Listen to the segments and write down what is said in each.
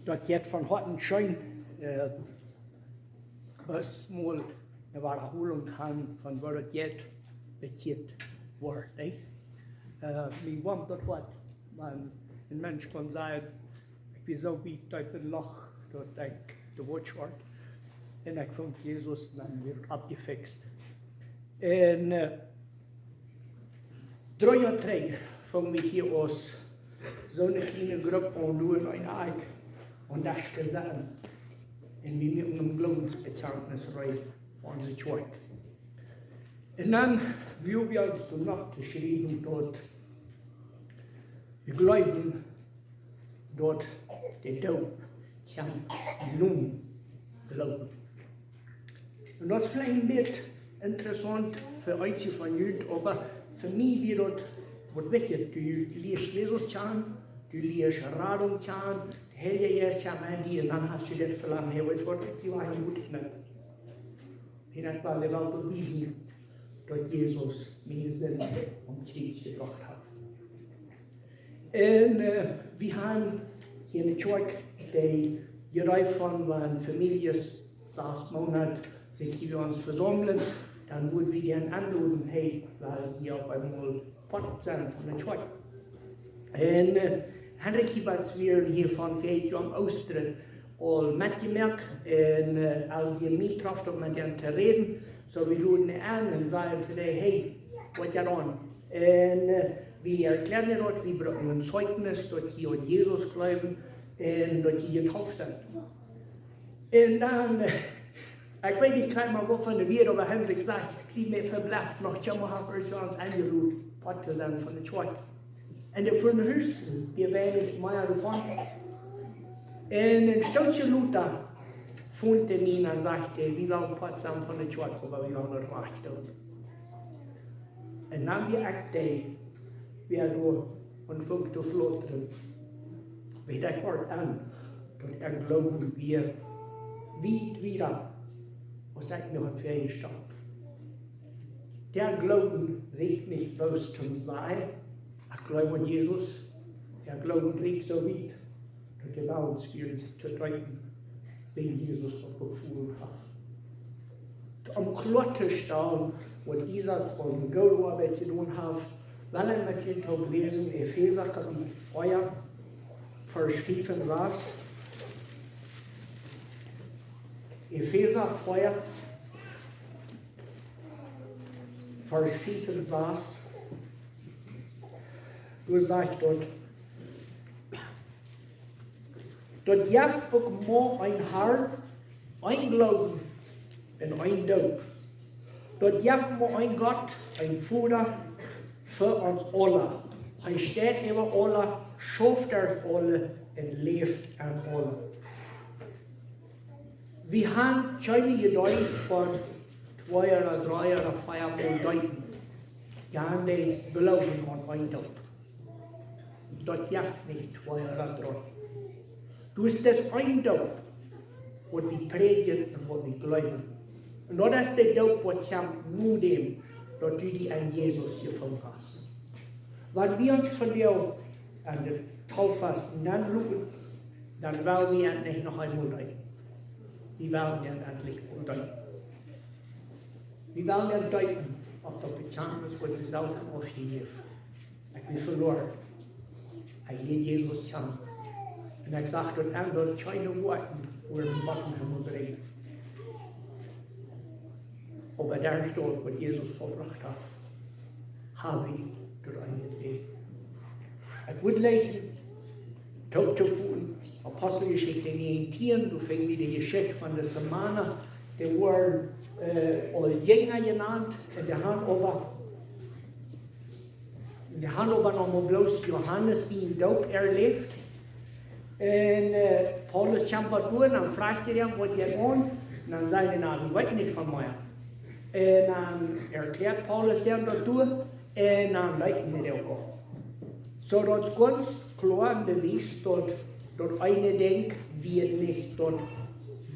Dat geht von heute schön, was mal eine Wiederholung haben von was das geht, bekehrt wird. Mir wurmt das Wort, wenn ein Mensch kann sagen, ich bin so wie durch ein Loch, dort ich gewutscht wird. Und ich fand Jesus, dann wird abgefixt. Und 3 Jahre 3 fangen wir hier aus, so eine kleine Gruppe und nur in ein Eig. Und das gesagt, und wir mit einem Glaubensbezeugnis rein von der Kirche. Und dann, wie wir uns noch geschrieben dort, wir glauben, dort der Tod kann nun glauben. Und das ist vielleicht ein bisschen interessant für euch von Juden, aber für mich wird das was wichtig. Du liest Jesus kennen, du liest Radung kennen, Helge ist ja mein die, und dann hast du das verlangen, hey, was wird die Wahrheit gut nicht? Und das war der Welt bewiesen, dass Jesus mir Sinn und Krieg gebracht hat. Und wir haben hier in der Kirche die Reihe von Familien 6 Monate sich hier uns versammeln, dann würden wir gerne anrufen, hey, weil wir auf einmal Pott sind von der Kirche. Und Henrich Heibert, wir hier von 4 Jahren Austritt, all mitgemerkt, und als wir mich getroffen haben, mit denen zu reden, so wir luden an und sagen zu denen, hey, was geht an? Und wir erklären dort, wir brauchen ein Zeugnis, dass hier an Jesus glauben und dass hier getauft sind. Und dann, ich weiß nicht gleich mal, wovon er wird, aber Henrich sagt, ich sehe mich verblasst, noch schon mal habe ich uns angerufen, Pott sind von der Kirche. Und der von Haus, wir werden nicht mehr davon. Und ein Stückchen Luther fand er mich und sagte, wie lange Potsdam von der Kirche, aber wie lange noch reicht das? Und dann wir akten, wir da und fängt zu flottern. Wie das Wort an, dass glauben wir wieder, was sagt mir heute für eine Stadt? Der Glauben regt nicht bloß zum Sein, ich glaube an Jesus, der Glauben regt so weit, dass der uns wird zu treten, wenn Jesus noch befohlen hat. Am Klotterstaun, wo dieser von Goldarbeit zu tun hat, weil er mit dem Tag lesen, Epheser Kapitel 4, Vers 5 saß. Epheser 4, Vers 5 saß. Du sagst dort, dort jaft auch ein Herr, ein Glauben und ein Tod. Dort jaft auch ein Gott, ein Vater für uns alle. Er steht über alle, schafft alle und lebt an alle. Wir haben keine Gedanken von 2 oder 3 oder 4 Monaten. Wir haben die Glauben an ein Tod. Das jaft nicht 2 oder 3. Du hast das ein Tod, was wir predigen und was wir glauben. Und das ist der Tod, was kommt nur dem, dass du dich an Jesus gefunden hast. Wenn wir uns von dir an der Taufast anschauen, dann wollen wir endlich noch einmal deuten. Wir wollen ja endlich deuten. Wir wollen ja deuten, ob das Bekenntnis, was wir selbst aufgegeben haben. Ich bin verloren. Ich gehe Jesus kennen. Und ich sage dort an, dort keine Worte, wo er den Bottenhimmel bringt. Aber der steht, was Jesus verbracht hat, habe ich durch eine Idee. Ich würde lesen, Tod zu fuhren, Apostelgeschichte 19, du fängst wieder die Geschichte von der Samana, die wurden als Jünger genannt, und die haben aber noch mal bloß Johannes seinen Tod erlebt. Und Paulus kämpft durch, dann fragt er ihn, was geht an? Und dann sagt er, ich weiß nicht von mir. Und dann erklärt Paulus ihm das durch, und dann leiten wir auch. So dass es ganz klar bewiesen dass eine denkt, wir nicht dort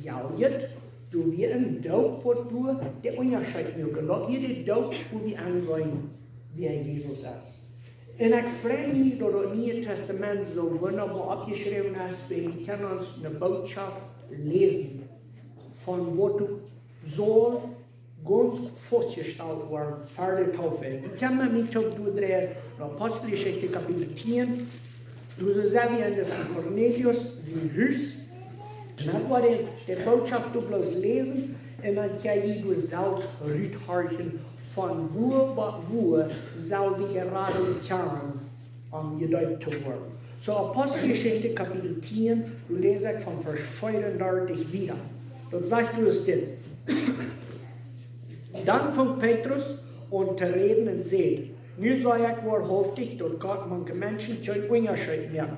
jaujet, du wir im Tod, wo du der Unterschied mir gemacht, wir den Tod, wo wir ansehen, wer Jesus ist. En ik vrees niet dat het Nieuwe Testament zo wunderbar abgeschreven is, weil wir können uns eine Botschaft lesen, von wo du soll ganz festgestellt werden, für die Taufe. Ich kann mir nicht auf du drehen, Apostelgeschichte Kapitel 10, du so sehr wie in das Cornelius, sein Haus, und dann war die Botschaft du bloß lesen, und dann kann ich du selbst rüthorchen, von wo soll die gerade kehren, gedeutet zu werden. So Apostelgeschichte Kapitel 10, du lesest von Vers 35 wieder. Dort sagt du es denn. Dann fängt Petrus an zu reden und sagt, nu sei ich wahrhaftig, dass Gott manche Menschen kein Unterschied nimmt.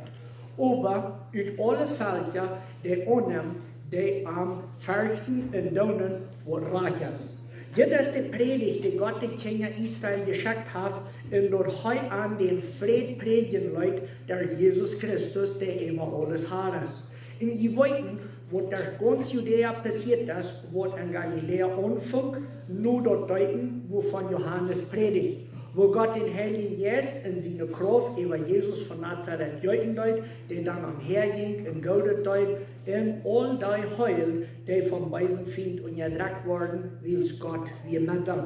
Aber uit alle Völker, die annehmen, die am Fürchten und Donen, was reich ist. Das ist die Predigt, die Gott den Kindern Israel geschickt hat, und dort heu an den Fried predigen Leute, der Jesus Christus, der immer alles hat ist. Und sie wollten, was der ganz Judäa passiert ist, was in Galiläa anfängt, nur dort deuten, wovon Johannes predigt. Wo Gott den Heiligen Geist in seine Kraft über Jesus von Nazareth deuten deut, der dann umherging und gaudet deut, in all die Heul, die vom Weisenfind unterdrückt worden, wills Gott wie mit dem.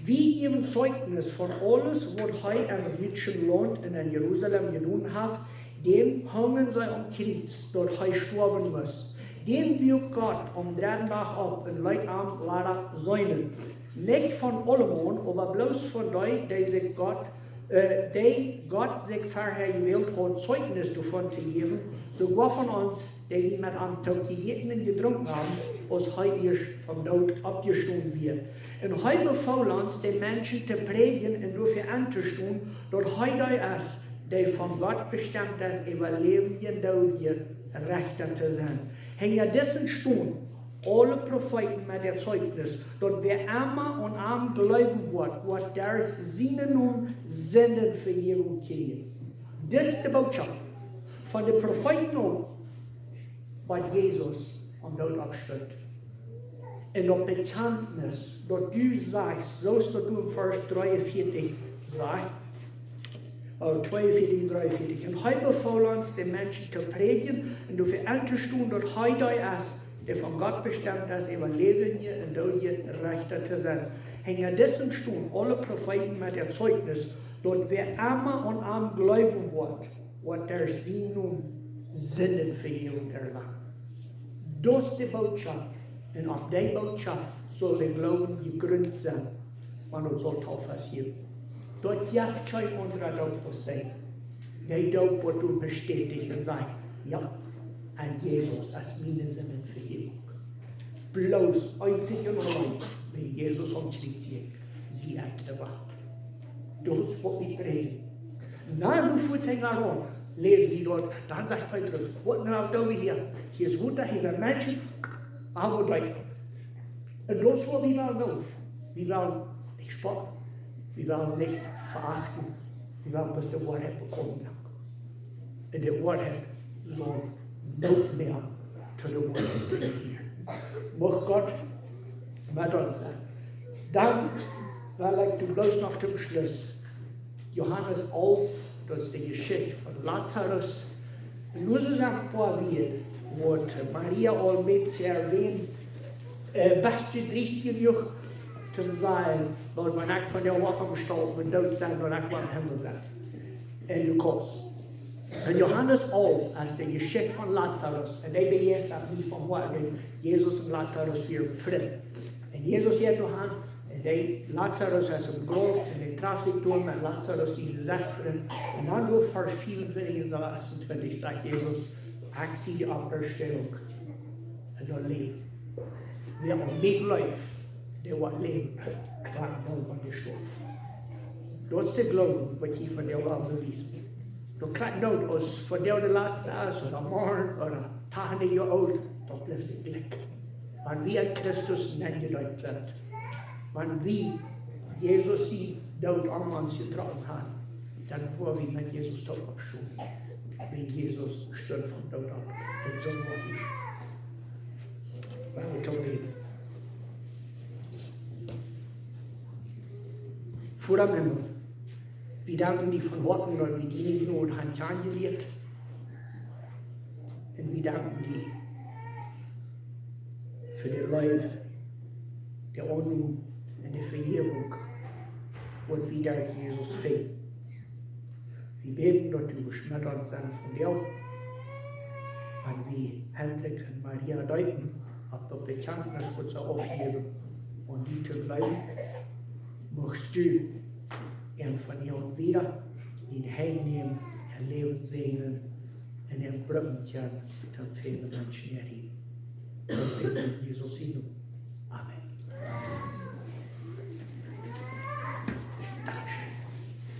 Wie geben Zeugnis von alles, was heu im jüdischen Land und in Jerusalem getan hat, dem hängen sie am Kreuz, dort heu sterben muss. Den wirkt Gott am dritten Tag ab und Leute am leider Säulen. Nicht von allem, aber bloß von denen, die Gott sich vorher gewählt hat, Zeugnis davon zu geben, sogar von uns, die mit am Tag gegessen und getrunken haben, was heute erst vom Tod abgestoßen wird. Und heute befahlen uns, den Menschen zu predigen und dafür anzustehen, dass heute ist, die von Gott bestimmt ist, überleben und Tod Rechter zu sein. Hängen dessen Stunden alle Propheten mit der Zeugnis, dass wer immer und am glauben wird, was der seinen Namen senden für jeden kriegen. Das ist die Botschaft von den Propheten an, was Jesus am Tod abstellt. Und das Bekenntnis, dass du sagst, so ist das du im Vers 43 sagst, 42 und 43. Und heute befahlen uns, den Menschen zu predigen und dafür anzustehen, dass heute ist, der von Gott bestimmt ist, überleben hier und dort hier Rechter zu sein. Hängen dessen stehen alle Propheten mit der Zeugnis, dass wer immer und am glauben wird, was der sie nun sinnen für jeden erlangt. Das ist die Botschaft. Und auf die Botschaft soll der Glauben gegründet sein, wenn uns so Taufast gibt. Dort jagt kein anderer Taufast sein. Der Taufe wird du bestätigt und sagt, ja, an Jesus als meine Sünden Vergebung. Bloß einzig und allein, wenn Jesus am Kreuz geht, sie hat gewacht. Das ist, was ich rede. Na, du Fußhänger an, lesen Sie dort, dann sagt Petrus, was denn auch da hier? Hier ist Wunder, hier sind Menschen, aber gleich. Und das war, wir wollen auf. Wir wollen nicht spotten, wir wollen nicht verachten, wir wollen bis die Wahrheit bekommen. Und die Wahrheit soll noch mehr zu der Wahrheit bringen. Mag Gott mit uns sein. Dann, weil ich bloß noch zum Schluss Johannes 11, das ist die Geschichte von Lazarus. Nur so ein paar Worte, wo Maria all mit erwähnt, beste 30 Jahre zum sein, weil man nicht von der Woche gestorben und tot sein und nicht beim Himmel sein. Und du kommst. Und Johannes 11, als die Geschichte von Lazarus, und die begeht auch nicht von morgen, Jesus und Lazarus wieder befreit. Und Jesus geht noch an, und Lazarus ist im Grab, und der traf sich durch mit Lazarus in die Letzten. Und dann durch Vers 24 und 28 sagt Jesus, ich sehe die Auferstehung und er lebt. Wer am Weg läuft, der wird leben, war niemand gestorben. Das ist der Glauben, was ich von der Welt bewiesen. Du kannst nicht aus von der letzte ist, oder morgen, oder Tage Jahre alt, da bleibt es Glück. Wenn wir in Christus nicht gedeutet sind, wenn wir Jesus sie dort an uns getragen haben, dann vor wir mit Jesus dort abschauen. Wenn Jesus stirbt von dort ab. Und so war ich. Weil wir tot reden. Vor dem Himmel, Wir danken dir von Horten, weil wir diejenigen und Hand angelegt. Und wir danken dir für den Leib, der Ordnung und der Vergebung und wieder Jesus frei. Wir beten, dass du geschmettert sein von dir, und wie Henrich und Maria deuten, auf der Bekenntnis kurz aufgeben und die zu bleiben, möchtest du ihn von ihr und wieder ihn heimnehmen, ihr Leben segnen und ihr Brückenchen zum vielen Menschen erheben. Und beten Jesus in Amen.